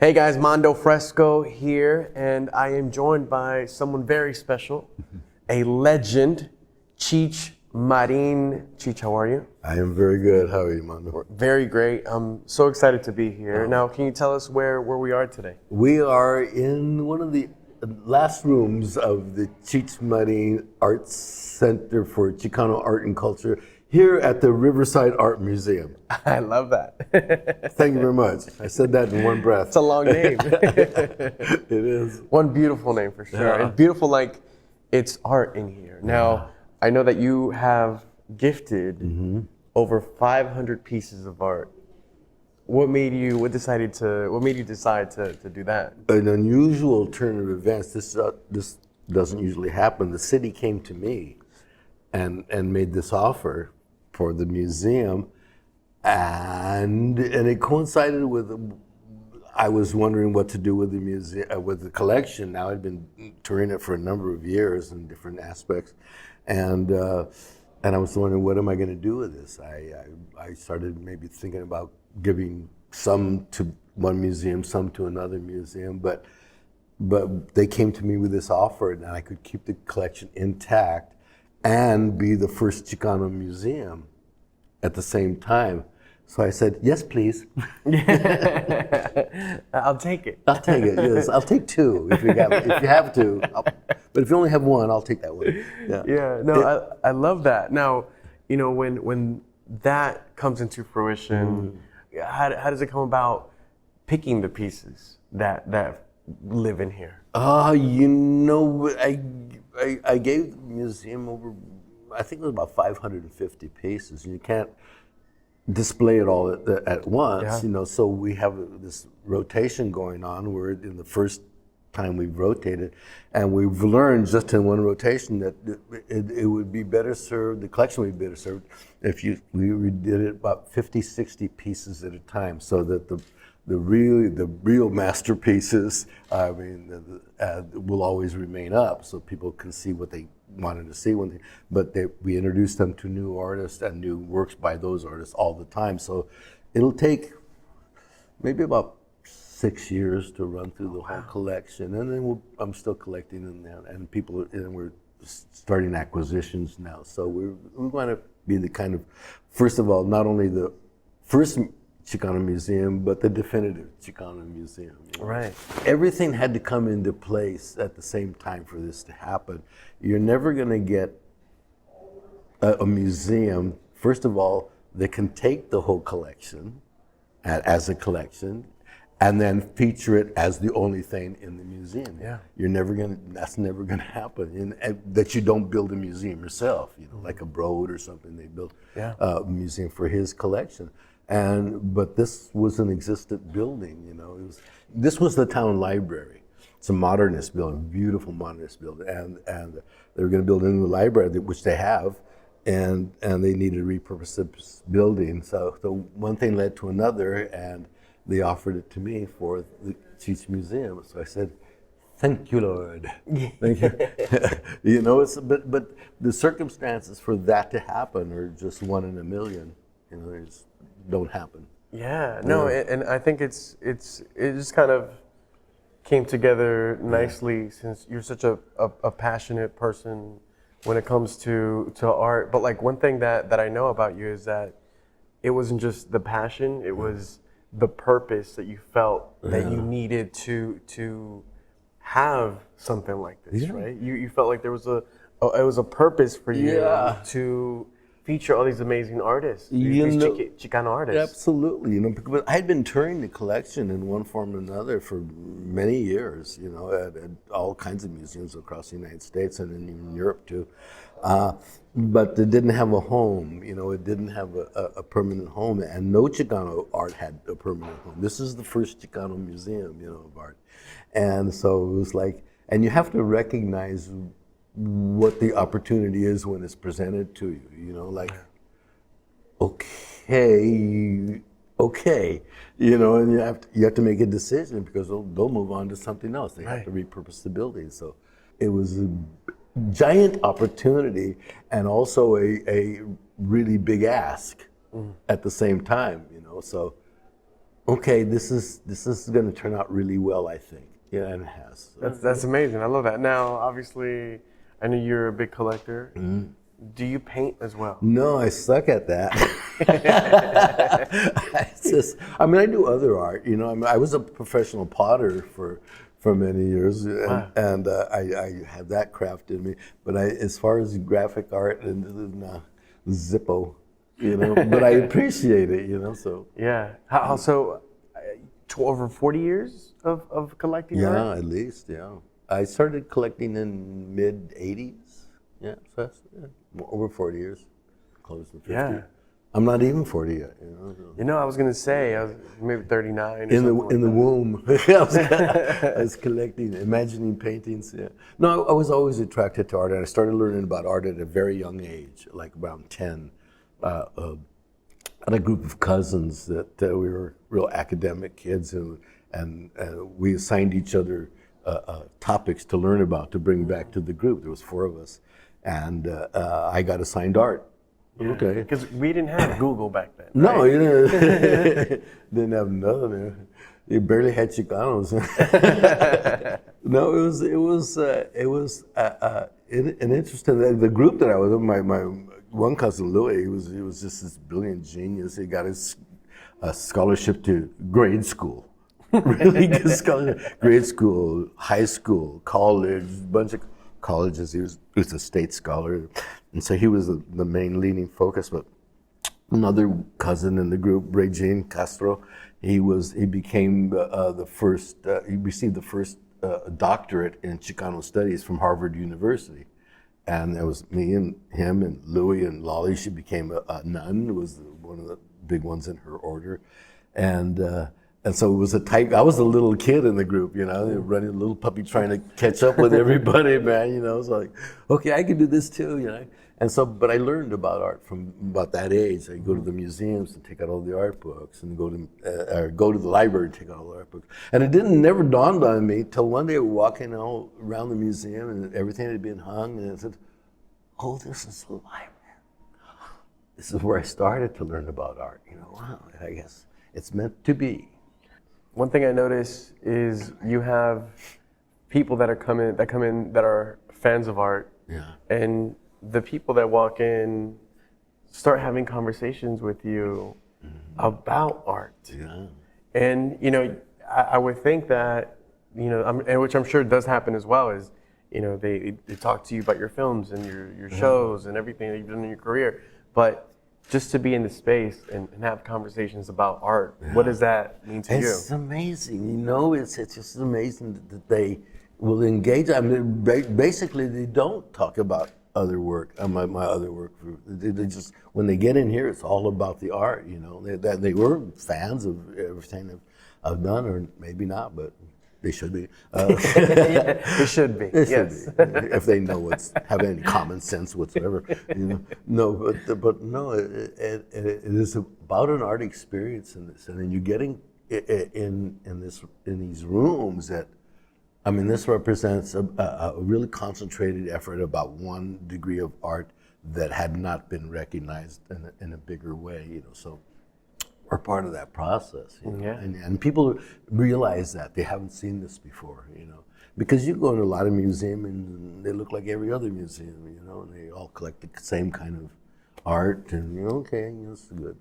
Hey guys, Mondo Fresco here, and I am joined by someone very special, a legend, Cheech Marin. Cheech, how are you? I am very good. How are you, Mondo? Very great. I'm so excited to be here. Now, can you tell us where we are today? We are in one of the last rooms of the Cheech Marin Art Center for Chicano Art and Culture here at the Riverside Art Museum. I love that. Thank you very much. I said that in one breath. It's a long name. It is. One beautiful name for sure. Yeah. And beautiful like it's art in here. Now, I know that you have gifted over 500 pieces of art. What made you decide to do that? An unusual turn of events. This doesn't usually happen. The city came to me and made this offer for the museum, and it coincided with I was wondering what to do with the museum, with the collection. Now I'd been touring it for a number of years in different aspects, and I was wondering, what am I going to do with this? I started maybe thinking about giving some to one museum, some to another museum, but they came to me with this offer, and I could keep the collection intact and be the first Chicano museum at the same time. So I said, yes, please. I'll take it. I'll take it, yes. I'll take two if you have to. But if you only have one, I'll take that one. Yeah, no, I love that. Now, you know, when that comes into fruition, how does it come about picking the pieces that live in here? You know, I gave the museum over, I think it was about 550 pieces. You can't display it all at once, you know, so we have this rotation going on. We're in the first time we've rotated, and we've learned just in one rotation that it would be better served, the collection would be better served if we did it about 50, 60 pieces at a time, so that the real masterpieces, I mean, will always remain up, so people can see what they wanted to see we introduce them to new artists and new works by those artists all the time. So it'll take maybe about 6 years to run through the whole collection, and then I'm still collecting in there, and we're starting acquisitions now. So we want to be the kind of, first of all, not only the first Chicano museum, but the definitive Chicano museum. You know? Right. Everything had to come into place at the same time for this to happen. You're never going to get a museum, first of all, that can take the whole collection as a collection and then feature it as the only thing in the museum. Yeah. That's never gonna happen. And that you don't build a museum yourself, you know, like a Broad or something. They built a museum for his collection. But this was an existent building, you know. This was the town library. It's a modernist building, beautiful modernist building, and they were going to build a new library, which they have, and they needed to repurpose this building. So one thing led to another, and they offered it to me for the Cheech Museum. So I said, "Thank you, Lord." Thank you. You know, but the circumstances for that to happen are just one in a million. You know, they just don't happen. Yeah, no, and I think it just kind of came together nicely since you're such a passionate person when it comes to art. But like one thing that I know about you is that it wasn't just the passion, it was the purpose that you felt that you needed to have something like this, right? You felt like there was it was a purpose for you to feature all these amazing artists, these Chicano artists. Absolutely, you know, because I had been touring the collection in one form or another for many years, you know, at all kinds of museums across the United States and in Europe too. But it didn't have a home, you know, it didn't have a permanent home, and no Chicano art had a permanent home. This is the first Chicano museum, you know, of art. And so it was like, and you have to recognize what the opportunity is when it's presented to you, you know, like, okay, you know, and you have to make a decision because they'll move on to something else. They have to repurpose the building. So it was a giant opportunity and also a really big ask at the same time, you know. So okay, this is going to turn out really well, I think. Yeah, and it has. That's amazing. I love that. Now, obviously, I know you're a big collector. Mm-hmm. Do you paint as well? No, I suck at that. I mean, I do other art. You know, I mean, I was a professional potter for many years, and I have that craft in me. But as far as graphic art, and Zippo, you know. But I appreciate it, you know. So yeah. How so? Over 40 years of collecting art? Yeah, at least, yeah. I started collecting in mid-'80s. Yeah, so that's over 40 years, close to 50. Yeah. I'm not even 40 yet, you know. So. You know, I was gonna say I was maybe 39. Or in the like womb, I was collecting, imagining paintings. Yeah. No, I was always attracted to art, and I started learning about art at a very young age, like around 10. Had a group of cousins that we were real academic kids, and we assigned each other topics to learn about to bring back to the group. There was 4 of us, and I got assigned art. Yeah. Okay. Because we didn't have Google back then. No, right? you didn't have nothing. You barely had Chicanos. No, it was an interesting. The group that I was in, my one cousin Louis, he was just this brilliant genius. He got his scholarship to grade school. Really good scholarship. Grade school, high school, college, bunch of colleges. He was a state scholar, and so he was the main leading focus. But another cousin in the group, Regine Castro, he became the first. He received the first doctorate in Chicano studies from Harvard University. And there was me and him and Louie and Lolly. She became a nun, was one of the big ones in her order. And so it was a tight, I was a little kid in the group, you know, running a little puppy trying to catch up with everybody, man, you know. It's like, okay, I can do this too, you know. And so, but I learned about art from about that age. I go to the museums and take out all the art books, and go to the library and take out all the art books. And it never dawned on me till one day walking all around the museum and everything had been hung, and I said, "Oh, this is the library. This is where I started to learn about art." You know, wow, I guess it's meant to be. One thing I notice is you have people that come in that are fans of art, Yeah. and the people that walk in start having conversations with you about art. Yeah. And, you know, I would think that, you know, and which I'm sure does happen as well, is, you know, they talk to you about your films and your shows and everything that you've done in your career. But just to be in the space and have conversations about art, what does that mean to you? It's amazing, you know, it's just amazing that they will engage. I mean, basically they don't talk about other work, my other work. They just, when they get in here, it's all about the art, you know. They were fans of everything I've done, or maybe not, but they should be. They should be. They should Yes. be, if they know have any common sense whatsoever. You know, no, but no, it is about an art experience in this, and then you're getting in these rooms that. I mean, this represents a really concentrated effort about one degree of art that had not been recognized in a bigger way, you know. So we're part of that process, you know? Yeah. And people realize that they haven't seen this before, you know, because you go to a lot of museums and they look like every other museum, you know, and they all collect the same kind of art, and you know, okay, that's good,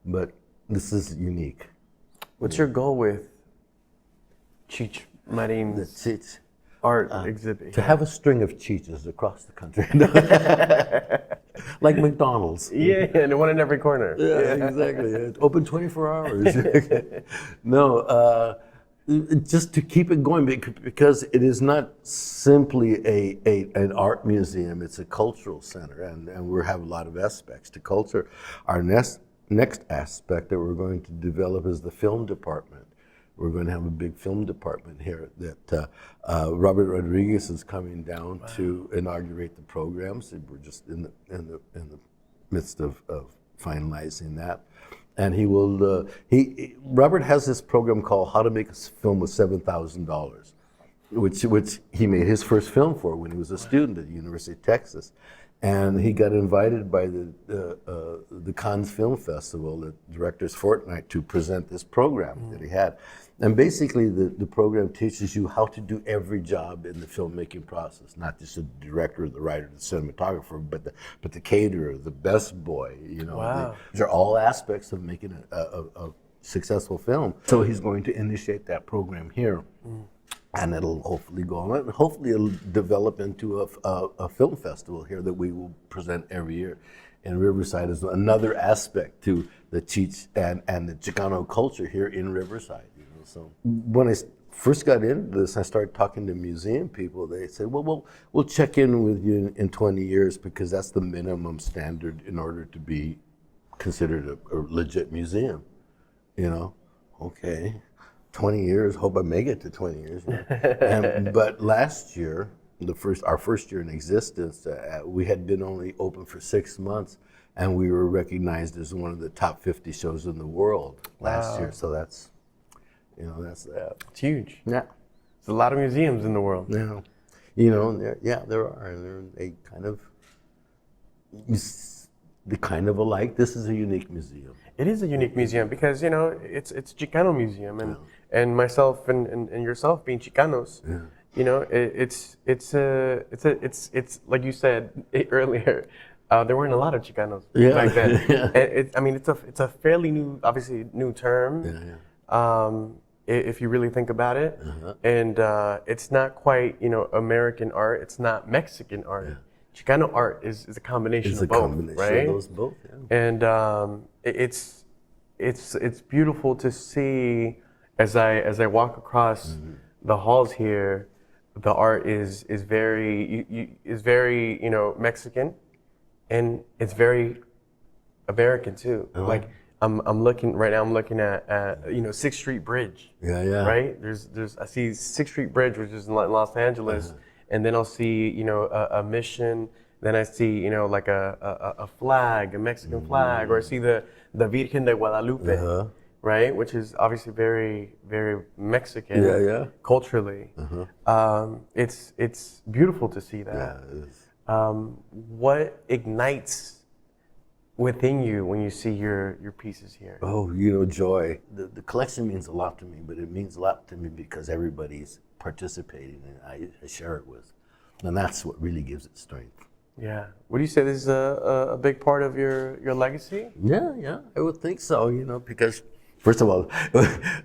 but this is unique. What's your goal with Cheech Marin's art exhibit? To have a string of Cheeches across the country. Like McDonald's. Yeah, and one in every corner. Yeah, exactly. It's open 24 hours. No, just to keep it going, because it is not simply an art museum, it's a cultural center, and we have a lot of aspects to culture. Our next aspect that we're going to develop is the film department. We're going to have a big film department here that Robert Rodriguez is coming down to inaugurate the programs. We're just in the midst of finalizing that, and he will. Robert has this program called How to Make a Film with $7,000, which he made his first film for when he was a student at the University of Texas, And he got invited by the Cannes Film Festival, the director's fortnight, to present this program that he had. And basically, the program teaches you how to do every job in the filmmaking process, not just the director, the writer, the cinematographer, but the caterer, the best boy. You know, Wow. these are all aspects of making a successful film. So he's going to initiate that program here. And it'll hopefully go on, and hopefully it'll develop into a film festival here that we will present every year. And Riverside is another aspect to the Cheech and the Chicano culture here in Riverside. You know, so when I first got into this, I started talking to museum people. They said, "Well, we'll check in with you in 20 years because that's the minimum standard in order to be considered a legit museum." You know, okay. 20 years, hope I make it to 20 years. You know? But last year, our first year in existence, we had been only open for 6 months, and we were recognized as one of the top 50 shows in the world last year. So that's that. It's huge. Yeah. There's a lot of museums in the world. Yeah. You know, there are. They kind of alike. This is a unique museum. It is a unique museum because, you know, it's a Chicano museum, and myself and yourself being Chicanos, you know, it's like you said earlier, there weren't a lot of Chicanos back then. I mean, it's a fairly new term. If you really think about it, and it's not quite, you know, American art. It's not Mexican art. Chicano art is a combination of both, right? Of those both, And it's beautiful to see as I walk across the halls here. The art is very you know, Mexican, and it's very American too. Like I'm looking right now. I'm looking at you know, 6th Street Bridge. Right. There's I see 6th Street Bridge, which is in Los Angeles. And then I'll see, you know, a mission. Then I see, you know, like a flag, a Mexican flag, or I see the Virgen de Guadalupe, right? Which is obviously very, very Mexican culturally. It's beautiful to see that. Yeah, it is. What ignites within you when you see your pieces here? Oh, you know, joy. The collection means a lot to me, but it means a lot to me because everybody's participating and I share it with. And that's what really gives it strength. Yeah. Would you say this is a big part of your legacy? Yeah, I would think so, you know, because first of all,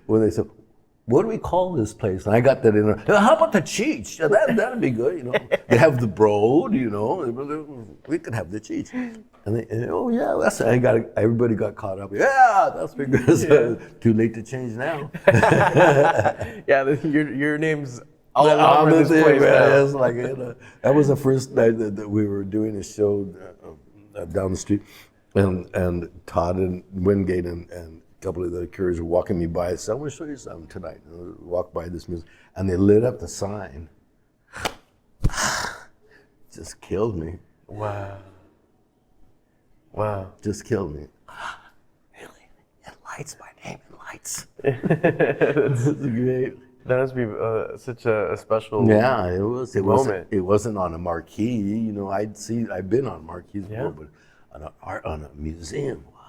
when they said, what do we call this place? And I got that in there. How about the Cheech? That'd be good, you know. They have the Broad, you know. We could have the Cheech. And oh yeah, that's everybody got caught up. Yeah, that's because too late to change now. Yeah, your name's all over this place now. It's like, you know, that was the first night that we were doing a show down the street, and Todd and Wingate and a couple of the curators were walking me by and said, "I want to show you something tonight." And I walked by this music, and they lit up the sign. Just killed me. Wow. Just killed me. Really? It lights, my name in lights. That's great. That must be such a special it was. moment. It wasn't on a marquee. You know, I've been on marquees before, but on a museum. Wow,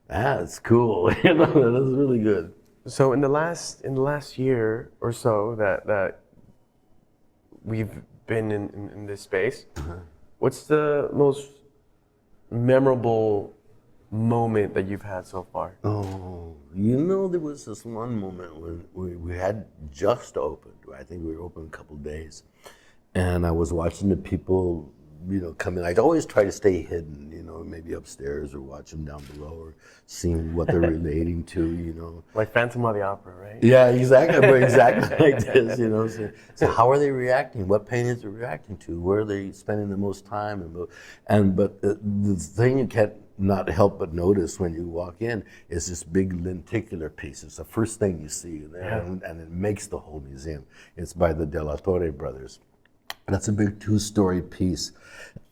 that's cool. You know, that's really good. So in the last year or so that we've been in this space, what's the most memorable moment that you've had so far? Oh, you know, there was this one moment when we had just opened. I think we were open a couple of days, and I was watching the people, you know, come in. I'd always try to stay hidden, you know, maybe upstairs or watch them down below or seeing what they're relating to, you know. Like Phantom of the Opera, right? Yeah, exactly, but exactly like this, you know. So how are they reacting? What paintings are reacting to? Where are they spending the most time? But the thing you can't not help but notice when you walk in is this big lenticular piece. It's the first thing you see there, and it makes the whole museum. It's by the De La Torre brothers. That's a big 2-story piece.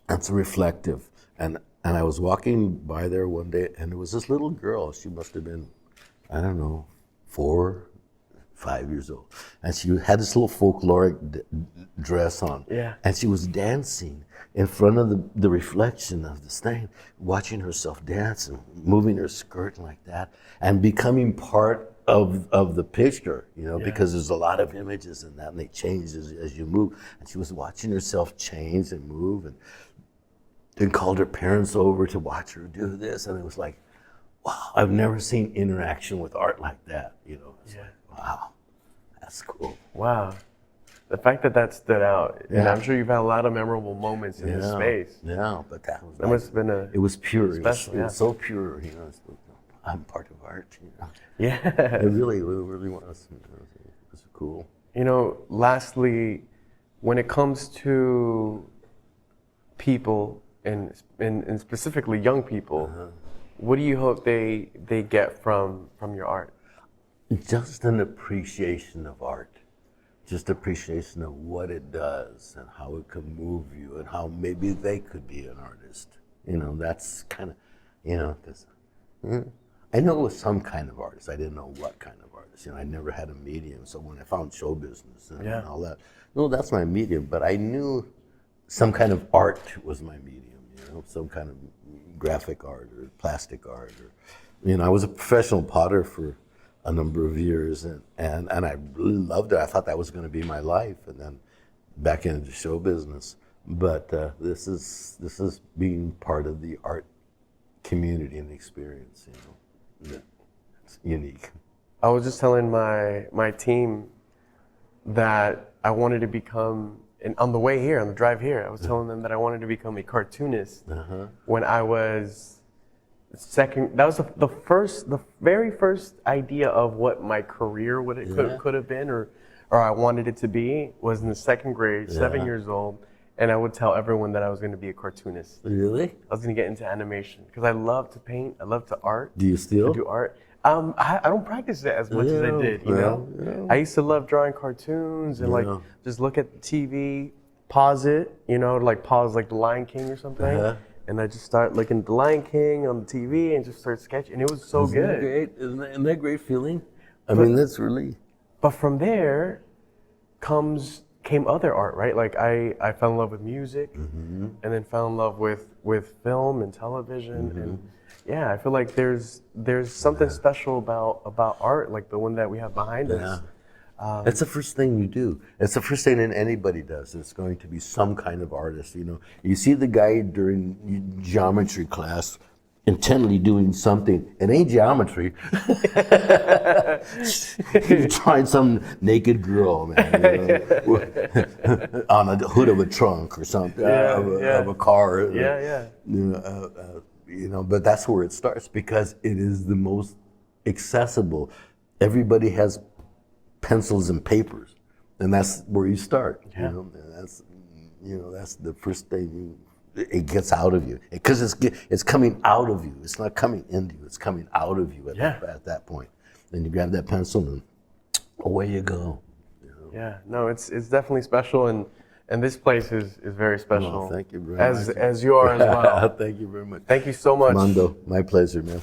That's reflective. And I was walking by there one day, and there was this little girl. She must have been, I don't know, 4, 5 years old. and she had this little folkloric dress on. Yeah. And she was dancing in front of the reflection of this thing, watching herself dance and moving her skirt like that, and becoming part of the picture, because there's a lot of images in that, and they change as you move. And she was watching herself change and move, and called her parents over to watch her do this, and it was like, wow, I've never seen interaction with art like that. It's like, wow, that's cool. Wow. The fact that stood out, and I'm sure you've had a lot of memorable moments in this space. Yeah, but that must have been it was pure. Special, it was so pure. I'm part of art. Yeah. It really was. It was cool. Lastly, when it comes to people and specifically young people, what do you hope they get from your art? Just an appreciation of art. Just appreciation of what it does and how it can move you and how maybe they could be an artist. That's kind of, because I know it was some kind of artist. I didn't know what kind of artist. I never had a medium. So when I found show business and all that, no, that's my medium. But I knew some kind of art was my medium, some kind of graphic art or plastic art. Or, I was a professional potter for a number of years, and I really loved it. I thought that was going to be my life, and then back into show business. But this is being part of the art community and experience. It's unique. I was just telling my team that I wanted to become, and on the way here, on the drive here, I was telling them that I wanted to become a cartoonist when I was second. That was the very first idea of what my career could have been, or I wanted it to be, was in the second grade, 7 years old, and I would tell everyone that I was going to be a cartoonist. Really? I was going to get into animation because I love to paint. I love to art. Do you still do art? I don't practice it as much as I did. I used to love drawing cartoons and just look at the TV, pause it, pause like The Lion King or something. And I just start looking at The Lion King on the TV and just start sketching. And it was so good. Great? Isn't that a great feeling? I mean, that's really... But from there came other art, right? Like I fell in love with music and then fell in love with film and television. And I feel like there's something special about art, like the one that we have behind us. It's the first thing you do. It's the first thing that anybody does. It's going to be some kind of artist. You see the guy during geometry class intently doing something. It ain't geometry. You're trying some naked girl, man, on the hood of a trunk or something, of a car. But that's where it starts because it is the most accessible. Everybody has pencils and papers, and that's where you start. That's the first thing it gets out of you, because it's coming out of you. It's not coming into you. It's coming out of you at that point. Then you grab that pencil and away you go. Yeah, no, it's definitely special, and this place is very special. Well, thank you very much. As you are as well. Thank you very much. Thank you so much, Mondo. My pleasure, man.